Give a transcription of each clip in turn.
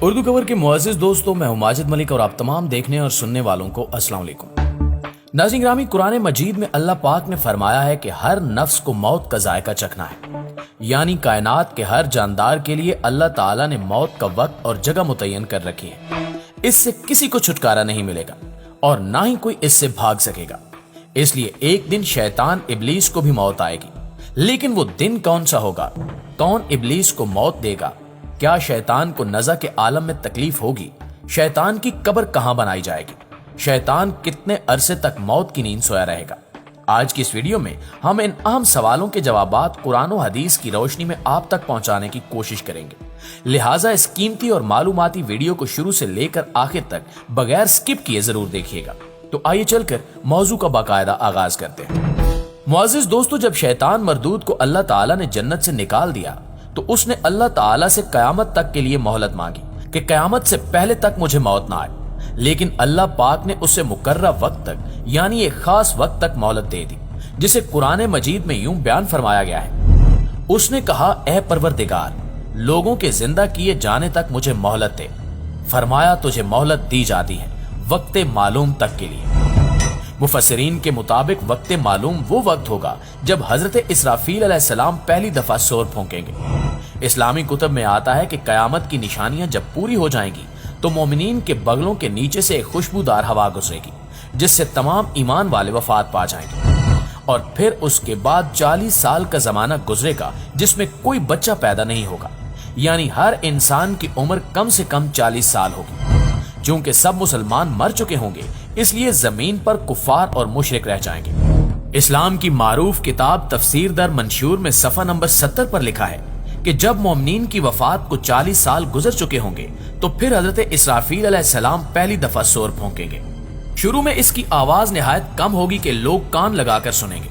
उर्दू खबर के मुअज़्ज़िज़ दोस्तों, मैं हूं माजिद मलिक और आप तमाम देखने और सुनने वालों को अस्सलाम वालेकुम। नाज़रीन ग्रामी, कुरान मजीद में अल्लाह पाक ने फरमाया है कि हर नफ्स को मौत का जायका चखना है। यानी कायनात के हर जानदार के लिए अल्लाह ताला ने मौत का वक्त और जगह मुतय्यन कर रखी है। इससे किसी को छुटकारा नहीं मिलेगा और ना ही कोई इससे भाग सकेगा। इसलिए एक दिन शैतान इब्लीस को भी मौत आएगी, लेकिन वो दिन कौन सा होगा? कौन इब्लीस को मौत देगा? क्या शैतान को नज़ा के आलम में तकलीफ होगी? शैतान की कब्र कहां बनाई जाएगी? शैतान कितने अरसे तक मौत की नींद सोया रहेगा? आज की इस वीडियो में हम इन अहम सवालों के जवाबात कुरान और हदीस की रोशनी में आप तक पहुंचाने की कोशिश करेंगे। लिहाजा इस कीमती और मालूमाती वीडियो को शुरू से लेकर आखिर तक बगैर स्किप किए जरूर देखिएगा। तो आइए चलकर मौजू का बाकायदा आगाज करते हैं। मुअज़्ज़िज़ दोस्तों, जब शैतान मरदूद को अल्लाह ताला ने जन्नत से निकाल दिया तो उसने अल्लाह ताला से कयामत तक के लिए मोहलत मांगी कि कयामत से पहले तक मुझे मौत ना आए। लेकिन अल्लाह पाक ने उसे मुकर्रर वक्त तक यानी एक खास वक्त तक मोहलत दे दी, जिसे कुरान मजीद में यूं बयान फरमाया गया है। उसने कहा, ए परवरदिगार, लोगों के जिंदा किए जाने तक मुझे मोहलत दे। फरमाया, तुझे मोहलत दी जाती है वक्त मालूम तक के लिए। मुफस्सिरीन के मुताबिक वक्त मालूम वो वक्त होगा जब हजरत इसराफील अलैहिस्सलाम पहली दफा सोर फूंकेंगे। इस्लामी कुतब में आता है कि कयामत की निशानियां जब पूरी हो जाएंगी तो मोमिनीन के बगलों के नीचे से एक खुशबूदार हवा गुजरेगी, जिससे तमाम ईमान वाले वफात पा जाएंगे। और फिर उसके बाद 40 साल का जमाना गुजरेगा जिसमें कोई बच्चा पैदा नहीं होगा, यानी हर इंसान की उम्र कम से कम 40 साल होगी। चूंकि सब मुसलमान मर चुके होंगे, इसलिए जमीन पर कुफार और मुशरिक रह जाएंगे। इस्लाम की मारूफ किताब तफसीर दर मंशूर में सफ़ा नंबर 70 पर लिखा है कि जब मोमिनीन की वफात को 40 साल गुजर चुके होंगे तो फिर हजरत इसराफील अलैहिस्सलाम पहली दफा सोर फूंकेंगे। शुरू में इसकी आवाज निहायत कम होगी कि लोग कान लगाकर सुनेंगे।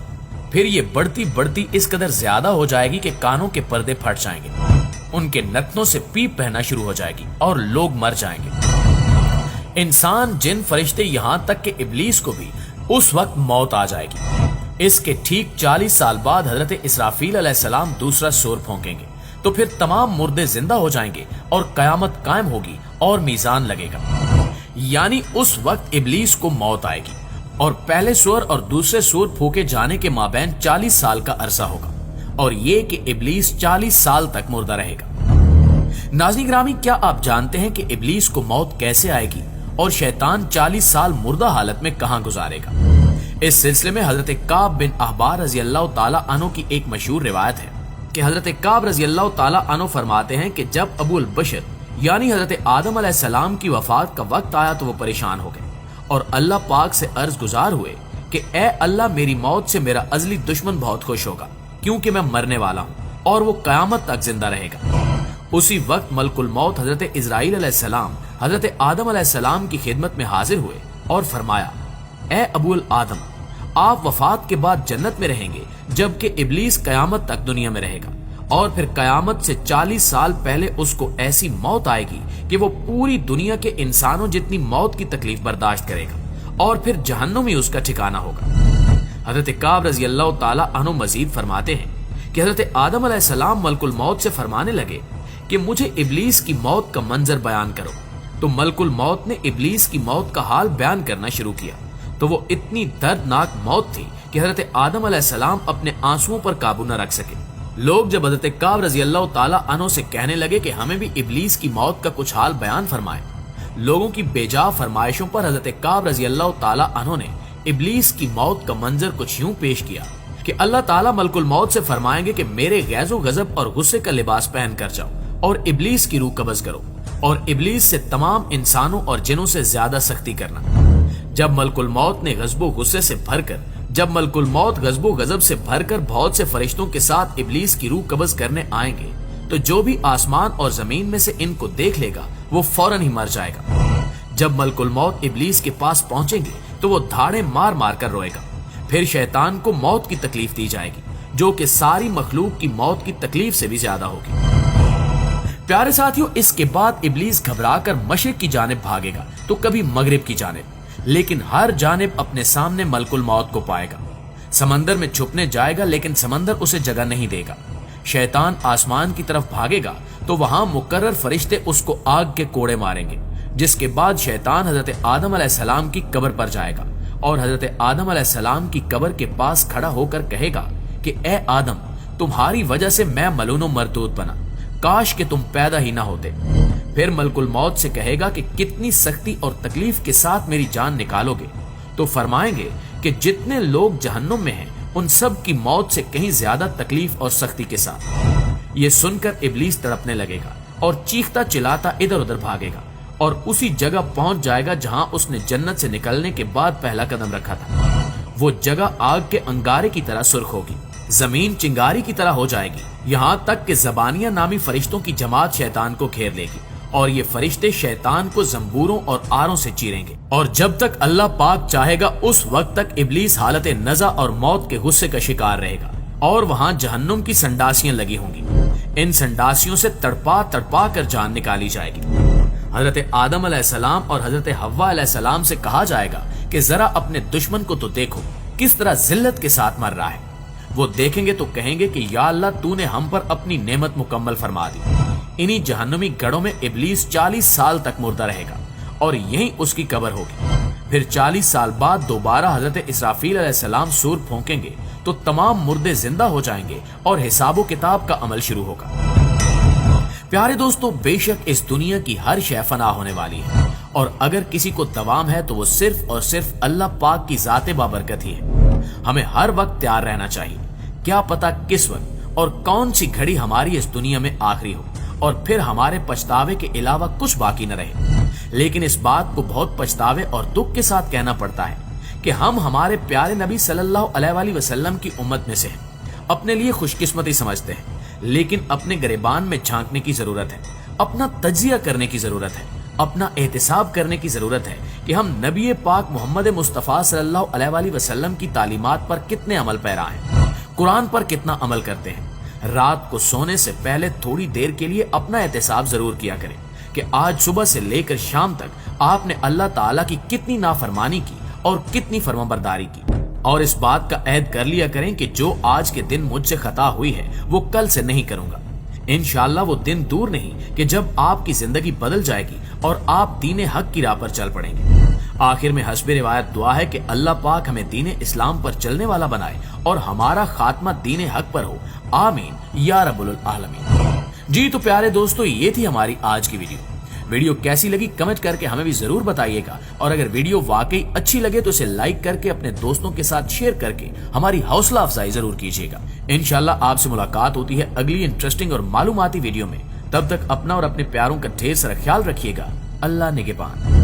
फिर ये बढ़ती बढ़ती इस कदर ज्यादा हो जाएगी कि कानों के पर्दे फट जाएंगे, उनके नथनों से पीप बहना शुरू हो जाएगी और लोग मर जाएंगे। इंसान, जिन, फरिश्ते, यहां तक कि इब्लीस को भी उस वक्त मौत आ जाएगी। इसके ठीक 40 साल बाद हजरत इसराफील अलैहिस्सलाम दूसरा सोर फूंकेंगे तो फिर तमाम मुर्दे जिंदा हो जाएंगे और कयामत कायम होगी और मीजान लगेगा। यानी उस वक्त इब्लीस को मौत आएगी और पहले सोर और दूसरे सोर फूके जाने के माबैन 40 साल का अरसा होगा, और ये कि इब्लीस 40 साल तक मुर्दा रहेगा। नाज़रीन ग्रामी, क्या आप जानते हैं कि इब्लीस को मौत कैसे आएगी और शैतान 40 साल मुर्दा हालत में कहां गुजारेगा? इस सिलसिले में हजरत काब बिन अहबार रज़ी अल्लाह ताला अन्हु की एक मशहूर रिवायत है कि हजरत काब रज़ी अल्लाह ताला अन्हु फरमाते हैं कि जब अबुल बशर यानी हजरत आदम अलैहिस्सलाम की वफात का वक्त आया तो वो परेशान हो गए और अल्लाह पाक से अर्ज गुजार हुए कि ए अल्लाह, मेरी मौत से मेरा अजली दुश्मन बहुत खुश होगा, क्योंकि मैं मरने वाला हूँ और वो कयामत तक जिंदा रहेगा। उसी वक्त मलकुल मौत हजरत इज़राइल अलैहिस्सलाम हजरत आदम अलैहिस्सलाम की खिदमत में हाजिर हुए और फरमाया, ए अबुल आदम, आप वफात के बाद जन्नत में रहेंगे, जबकि इब्लीस कयामत तक दुनिया में रहेगा। और फिर कयामत से 40 साल पहले उसको ऐसी मौत आएगी कि वो पूरी दुनिया के इंसानों जितनी मौत की तकलीफ बर्दाश्त करेगा और फिर जहन्नुम ही उसका ठिकाना होगा। हजरत काब रज़ी अल्लाह ताला अन्हु मजीद फरमाते हैं कि हजरत आदम अलैहिस्सलाम मलकुल मौत से फरमाने लगे कि मुझे इब्लीस की मौत का मंजर बयान करो। तो मलकुल मौत ने इब्लीस की मौत का हाल बयान करना शुरू किया तो वो इतनी दर्दनाक मौत थी कि हजरत आदम अलैहिस्सलाम अपने आंसुओं पर काबू न रख सके। लोग जब हजरत काब रज़ी अल्लाह ताला अन्हु से कहने लगे कि हमें भी इब्लीस की मौत का कुछ हाल बयान फरमाए, लोगों की बेजा फरमाइशों पर हजरत काब रज़ी अल्लाह ताला अन्हु ने इब्लीस की मौत का मंजर कुछ यूं पेश किया कि अल्लाह ताला मलकुल मौत से फरमाएंगे कि मेरे गैज़ो गजब और गुस्से का लिबास पहन कर जाओ और इब्लीस की रूह कब्ज करो और इब्लीस से तमाम इंसानों और जिनों से ज्यादा सख्ती करना। जब मलकुल मौत गजब से भरकर बहुत से फरिश्तों के साथ इब्लीस की रूह कब्ज करने आएंगे तो जो भी आसमान और जमीन में से इनको देख लेगा वो फौरन ही मर जाएगा। जब मलकुल मौत इब्लीस के पास पहुंचेंगे तो वो धाड़े मार मार कर रोएगा। फिर शैतान को मौत की तकलीफ दी जाएगी, जो कि सारी मखलूक की मौत की तकलीफ से भी ज्यादा होगी। प्यारे साथियों, इसके बाद इब्लीस घबराकर मशरिक की जानिब भागेगा तो कभी मगरिब की जानिब, लेकिन हर जानिब अपने सामने मलकुल मौत को पाएगा। समंदर में छुपने जाएगा लेकिन समंदर उसे जगह नहीं देगा। शैतान आसमान की तरफ भागेगा तो वहां मुकर्रर फरिश्ते उसको आग के कोड़े मारेंगे, जिसके बाद शैतान हजरत आदम अलैहिस्सलाम की कब्र पर जाएगा और हजरत आदम अलैहिस्सलाम की कब्र के पास खड़ा होकर कहेगा कि ए आदम, तुम्हारी वजह से मैं मलून मरदूद बना, काश कि तुम पैदा ही ना होते। फिर मलकुल मौत से कहेगा कि कितनी सख्ती और तकलीफ के साथ मेरी जान निकालोगे। तो फरमाएंगे कि जितने लोग जहन्नुम में हैं उन सब की मौत से कहीं ज्यादा तकलीफ और सख्ती के साथ। ये सुनकर इब्लीस तड़पने लगेगा और चीखता चिल्लाता इधर उधर भागेगा और उसी जगह पहुंच जाएगा जहां उसने जन्नत से निकलने के बाद पहला कदम रखा था। वो जगह आग के अंगारे की तरह सुर्ख होगी, जमीन चिंगारी की तरह हो जाएगी, यहां तक कि ज़बानिया नामी फरिश्तों की जमात शैतान को घेर लेगी और ये फरिश्ते शैतान को जंबूरों और आरों से चीरेंगे। और जब तक अल्लाह पाक चाहेगा उस वक्त तक इब्लीस हालत नज़ा और मौत के गुस्से का शिकार रहेगा और वहां जहन्नुम की संडासियां लगी होंगी। इन संडासियों से तड़पा तड़पा कर जान निकाली जाएगी। हजरत आदम अलैहिस्सलाम और हजरत हव्वा अलैहिस्सलाम से कहा जाएगा कि जरा अपने दुश्मन को तो देखो किस तरह जिल्लत के साथ मर रहा है। वो देखेंगे तो कहेंगे कि या अल्लाह, तूने हम पर अपनी नेमत मुकम्मल फरमा दी। इन्हीं जहन्नुमी गढ़ों में इब्लीस 40 साल तक मुर्दा रहेगा और यहीं उसकी कब्र होगी। फिर 40 साल बाद दोबारा हजरत इसराफील अलैहिस्सलाम सूर फूंकेंगे तो तमाम मुर्दे जिंदा हो जाएंगे और हिसाबो किताब का अमल शुरू होगा। प्यारे दोस्तों, बेशक इस दुनिया की हर शय फना होने वाली है और अगर किसी को दवाम है तो वो सिर्फ और सिर्फ अल्लाह पाक की जाते बाबरकत ही है। हमें हर वक्त तैयार रहना चाहिए, क्या पता किस वक्त और कौन सी घड़ी हमारी इस दुनिया में आखिरी हो और फिर हमारे पछतावे के अलावा कुछ बाकी न रहे। लेकिन इस बात को बहुत पछतावे और दुख के साथ कहना पड़ता है कि हम हमारे प्यारे नबी सल्लल्लाहु अलैहि वसल्लम की उम्मत में से हैं। अपने लिए खुशकिस्मती समझते हैं, लेकिन अपने गिरेबान में झांकने की जरूरत है, अपना तज्जिया करने की जरूरत है, अपना एहतिसाब करने की जरूरत है कि हम नबी पाक मोहम्मद मुस्तफ़ा सल्लल्लाहु अलैहि वसल्लम की तालीमात पर कितने अमल पैरा हैं, कुरान पर कितना अमल करते हैं। रात को सोने से पहले थोड़ी देर के लिए अपना एहतिसाब जरूर किया करें कि आज सुबह से लेकर शाम तक आपने अल्लाह ताला की कितनी नाफरमानी की और कितनी फर्माबरदारी की। और इस बात का अहद कर लिया करें कि जो आज के दिन मुझसे खता हुई है वो कल से नहीं करूंगा। इंशाअल्लाह वो दिन दूर नहीं कि जब आपकी जिंदगी बदल जाएगी और आप दीने हक की राह पर चल पड़ेंगे। आखिर में हस्बे रिवायत दुआ है कि अल्लाह पाक हमें दीने इस्लाम पर चलने वाला बनाए और हमारा खात्मा दीने हक पर हो। आमीन या रब्बुल आलमीन। जी तो प्यारे दोस्तों, ये थी हमारी आज की वीडियो कैसी लगी कमेंट करके हमें भी जरूर बताइएगा और अगर वीडियो वाकई अच्छी लगे तो इसे लाइक करके अपने दोस्तों के साथ शेयर करके हमारी हौसला अफजाई जरूर कीजिएगा। इंशाल्लाह आपसे मुलाकात होती है अगली इंटरेस्टिंग और मालूमाती वीडियो में। तब तक अपना और अपने प्यारों का ढेर सारा ख्याल रखिएगा। अल्लाह निगहबान।